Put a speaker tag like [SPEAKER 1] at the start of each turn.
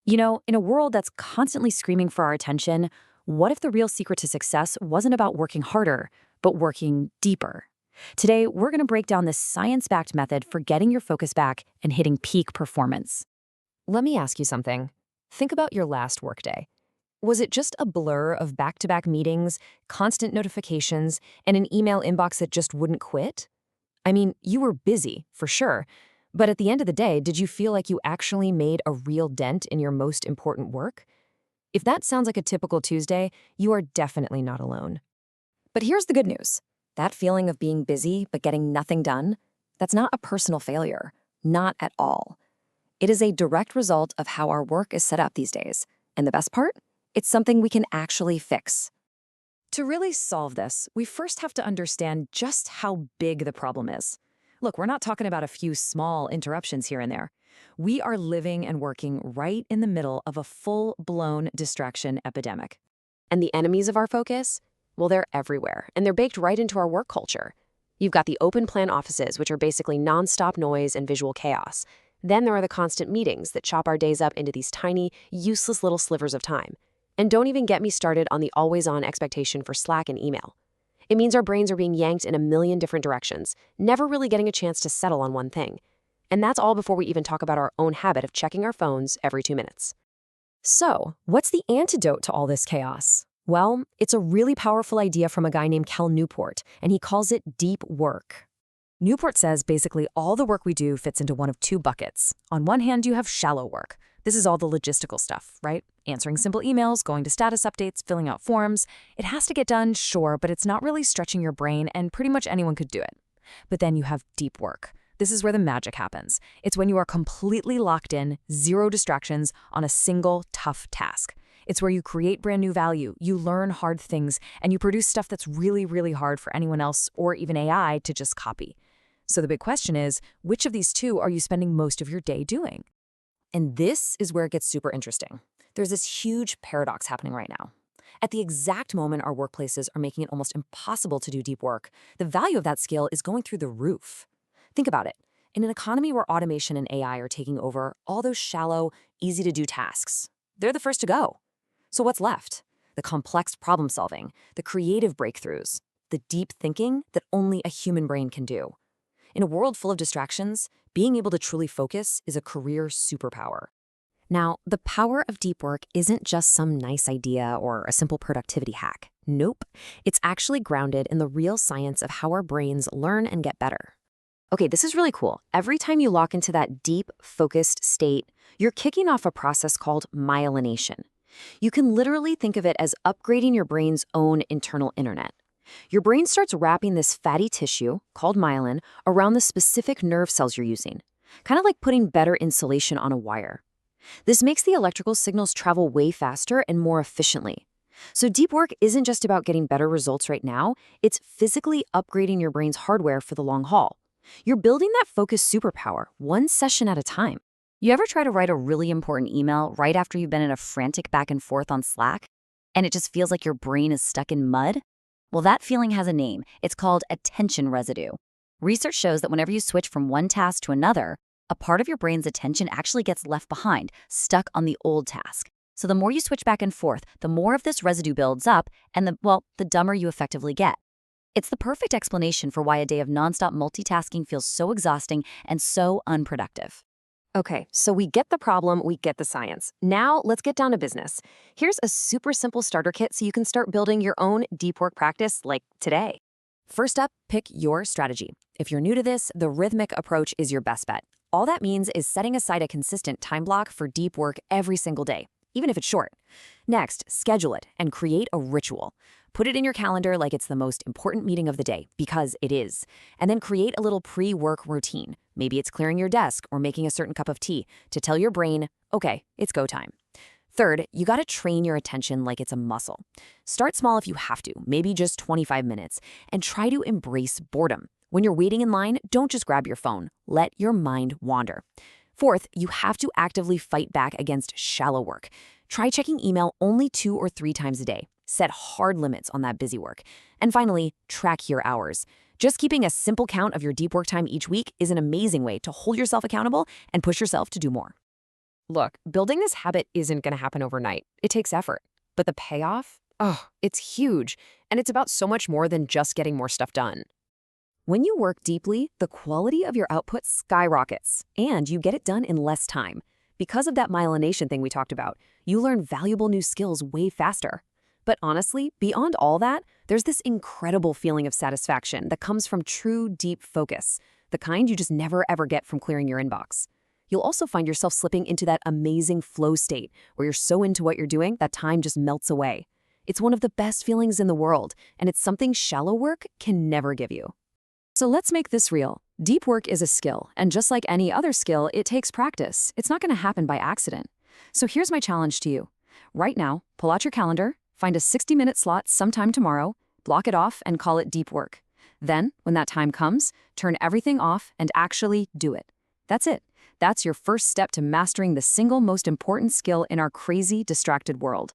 [SPEAKER 1] In a world that's constantly screaming for our attention, what if the real secret to success wasn't about working harder, but working deeper? Today, we're going to break down this science-backed method for getting your focus back and hitting peak performance.
[SPEAKER 2] Let me ask you something. Think about your last workday. Was it just a blur of back-to-back meetings, constant notifications, and an email inbox that just wouldn't quit? I mean, you were busy, for sure, but at the end of the day, did you feel like you actually made a real dent in your most important work? If that sounds like a typical Tuesday, you are definitely not alone.
[SPEAKER 1] But here's the good news. That feeling of being busy but getting nothing done, that's not a personal failure. Not at all. It is a direct result of how our work is set up these days. And the best part? It's something we can actually fix. To really solve this, we first have to understand just how big the problem is. Look, we're not talking about a few small interruptions here and there. We are living and working right in the middle of a full-blown distraction epidemic.
[SPEAKER 2] And the enemies of our focus? Well, they're everywhere, and they're baked right into our work culture. You've got the open plan offices, which are basically nonstop noise and visual chaos. Then there are the constant meetings that chop our days up into these tiny, useless little slivers of time. And don't even get me started on the always-on expectation for Slack and email. It means our brains are being yanked in a million different directions, never really getting a chance to settle on one thing. And that's all before we even talk about our own habit of checking our phones every 2 minutes.
[SPEAKER 1] So, what's the antidote to all this chaos? Well, it's a really powerful idea from a guy named Newport, and he calls it deep work. Newport says basically all the work we do fits into one of two buckets. On one hand, you have shallow work. This is all the logistical stuff, right? Answering simple emails, going to status updates, filling out forms. It has to get done, sure, but it's not really stretching your brain, and pretty much anyone could do it. But then you have deep work. This is where the magic happens. It's when you are completely locked in, zero distractions, on a single, tough task. It's where you create brand new value, you learn hard things, and you produce stuff that's really, really hard for anyone else or even AI to just copy. So the big question is, which of these two are you spending most of your day doing? And this is where it gets super interesting. There's this huge paradox happening right now. At the exact moment our workplaces are making it almost impossible to do deep work, the value of that skill is going through the roof. Think about it. In an economy where automation and AI are taking over, all those shallow, easy-to-do tasks, they're the first to go. So what's left? The complex problem solving, the creative breakthroughs, the deep thinking that only a human brain can do. In a world full of distractions, being able to truly focus is a career superpower. Now, the power of deep work isn't just some nice idea or a simple productivity hack. Nope. It's actually grounded in the real science of how our brains learn and get better. Okay, this is really cool. Every time you lock into that deep, focused state, you're kicking off a process called myelination. You can literally think of it as upgrading your brain's own internal internet. Your brain starts wrapping this fatty tissue, called myelin, around the specific nerve cells you're using, kind of like putting better insulation on a wire. This makes the electrical signals travel way faster and more efficiently. So deep work isn't just about getting better results right now, it's physically upgrading your brain's hardware for the long haul. You're building that focus superpower, one session at a time. You ever try to write a really important email right after you've been in a frantic back and forth on Slack, and it just feels like your brain is stuck in mud? Well, that feeling has a name. It's called attention residue. Research shows that whenever you switch from one task to another, a part of your brain's attention actually gets left behind, stuck on the old task. So the more you switch back and forth, the more of this residue builds up, and the dumber you effectively get. It's the perfect explanation for why a day of nonstop multitasking feels so exhausting and so unproductive. Okay, so we get the problem, we get the science. Now let's get down to business. Here's a super simple starter kit so you can start building your own deep work practice like today. First up, pick your strategy. If you're new to this, the rhythmic approach is your best bet. All that means is setting aside a consistent time block for deep work every single day, even if it's short. Next, schedule it and create a ritual. Put it in your calendar like it's the most important meeting of the day, because it is. And then create a little pre-work routine. Maybe it's clearing your desk or making a certain cup of tea to tell your brain, okay, it's go time. Third, you gotta train your attention like it's a muscle. Start small if you have to, maybe just 25 minutes, and try to embrace boredom. When you're waiting in line, don't just grab your phone. Let your mind wander. Fourth, you have to actively fight back against shallow work. Try checking email only 2 or 3 times a day. Set hard limits on that busy work. And finally, track your hours. Just keeping a simple count of your deep work time each week is an amazing way to hold yourself accountable and push yourself to do more.
[SPEAKER 2] Look, building this habit isn't going to happen overnight. It takes effort. But the payoff? Oh, it's huge. And it's about so much more than just getting more stuff done.
[SPEAKER 1] When you work deeply, the quality of your output skyrockets, and you get it done in less time. Because of that myelination thing we talked about, you learn valuable new skills way faster. But honestly, beyond all that, there's this incredible feeling of satisfaction that comes from true, deep focus, the kind you just never ever get from clearing your inbox. You'll also find yourself slipping into that amazing flow state where you're so into what you're doing that time just melts away. It's one of the best feelings in the world, and it's something shallow work can never give you. So let's make this real. Deep work is a skill, and just like any other skill, it takes practice. It's not going to happen by accident. So here's my challenge to you. Right now, pull out your calendar, find a 60-minute slot sometime tomorrow, block it off, and call it deep work. Then, when that time comes, turn everything off and actually do it. That's it. That's your first step to mastering the single most important skill in our crazy, distracted world.